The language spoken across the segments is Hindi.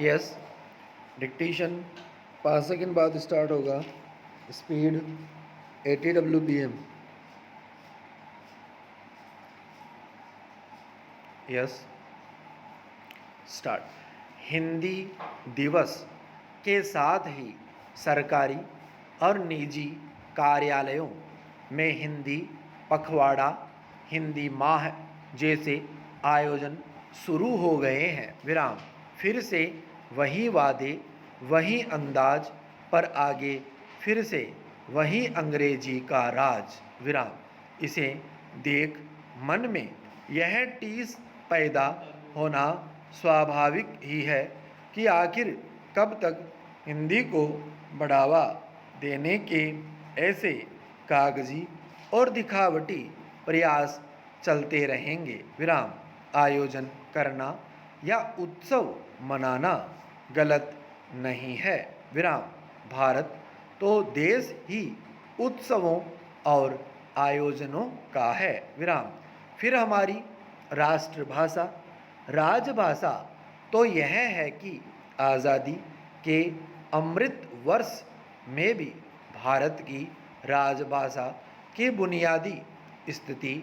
यस, डिक्टेशन 5 सेकंड बाद स्टार्ट होगा। Speed 80 WPM। Yes, start. Hindi दिवस के साथ ही सरकारी और निजी कार्यालयों में हिंदी पखवाड़ा, हिंदी माह जैसे आयोजन शुरू हो गए हैं। विराम। फिर से वही वादे, वही अंदाज, पर आगे फिर से वही अंग्रेजी का राज। विराम। इसे देख मन में यह टीस पैदा होना स्वाभाविक ही है कि आखिर कब तक हिंदी को बढ़ावा देने के ऐसे कागजी और दिखावटी प्रयास चलते रहेंगे। विराम। आयोजन करना या उत्सव मनाना गलत नहीं है। विराम। भारत तो देश ही उत्सवों और आयोजनों का है। विराम। फिर हमारी राष्ट्रभाषा, राजभाषा तो यह है कि आज़ादी के अमृत वर्ष में भी भारत की राजभाषा की बुनियादी स्थिति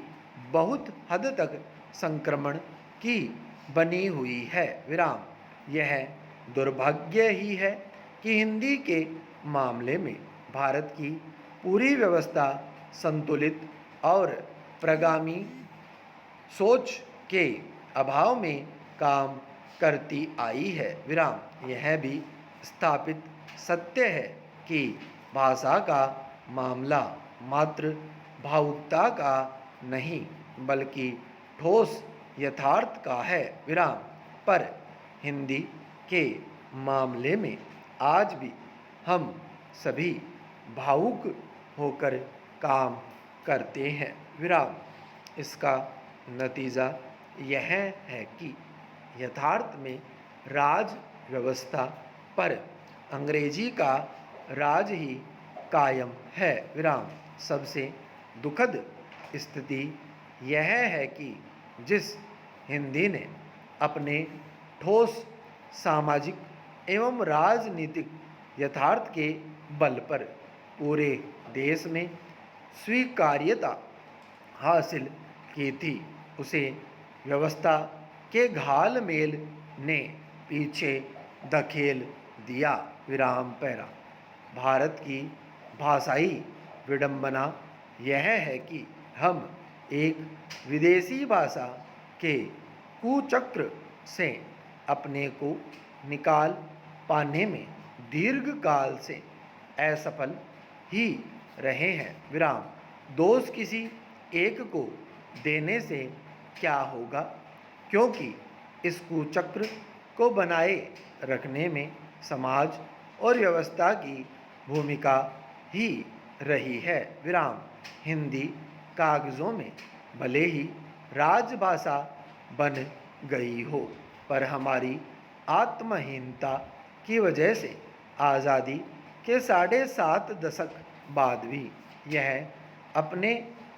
बहुत हद तक संक्रमण की बनी हुई है। विराम। यह दुर्भाग्य ही है कि हिंदी के मामले में भारत की पूरी व्यवस्था संतुलित और प्रगामी सोच के अभाव में काम करती आई है। विराम। यह भी स्थापित सत्य है कि भाषा का मामला मात्र भावुकता का नहीं बल्कि ठोस यथार्थ का है। विराम। पर हिंदी के मामले में आज भी हम सभी भावुक होकर काम करते हैं। विराम। इसका नतीजा यह है कि यथार्थ में राज व्यवस्था पर अंग्रेजी का राज ही कायम है। विराम। सबसे दुखद स्थिति यह है कि जिस हिंदी ने अपने ठोस सामाजिक एवं राजनीतिक यथार्थ के बल पर पूरे देश में स्वीकार्यता हासिल की थी, उसे व्यवस्था के घालमेल ने पीछे धकेल दिया। विराम पैरा। भारत की भाषाई विडंबना यह है कि हम एक विदेशी भाषा के कुचक्र से अपने को निकाल पाने में दीर्घकाल से असफल ही रहे हैं। विराम। दोष किसी एक को देने से क्या होगा, क्योंकि इस कुचक्र को बनाए रखने में समाज और व्यवस्था की भूमिका ही रही है। विराम। हिंदी कागज़ों में भले ही राजभाषा बन गई हो, पर हमारी आत्महीनता की वजह से आज़ादी के 7.5 दशक बाद भी यह अपने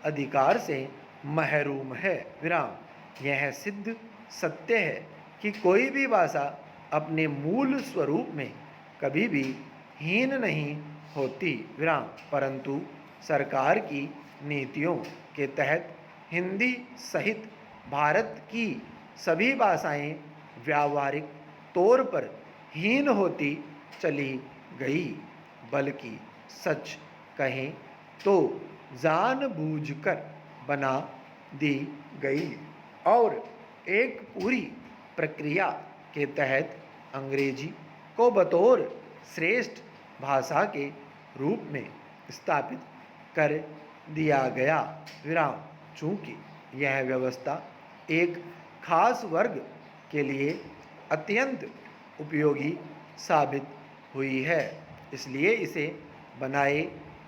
अधिकार से महरूम है। विराम। यह सिद्ध सत्य है कि कोई भी भाषा अपने मूल स्वरूप में कभी भी हीन नहीं होती। विराम। परंतु सरकार की नीतियों के तहत हिंदी सहित भारत की सभी भाषाएं व्यावहारिक तौर पर हीन होती चली गई, बल्कि सच कहें तो जानबूझकर बना दी गई और एक पूरी प्रक्रिया के तहत अंग्रेजी को बतौर श्रेष्ठ भाषा के रूप में स्थापित कर दिया गया। विराम। चूँकि यह व्यवस्था एक खास वर्ग के लिए अत्यंत उपयोगी साबित हुई है, इसलिए इसे बनाए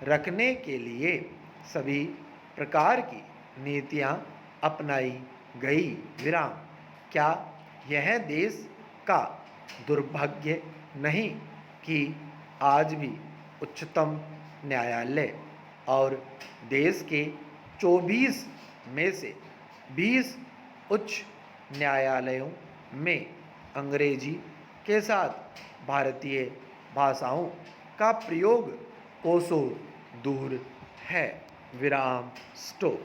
रखने के लिए सभी प्रकार की नीतियाँ अपनाई गई। विराम। क्या यह देश का दुर्भाग्य नहीं कि आज भी उच्चतम न्यायालय और देश के 24 में से 20 उच्च न्यायालयों में अंग्रेजी के साथ भारतीय भाषाओं का प्रयोग कोसों दूर है। विराम स्टॉप।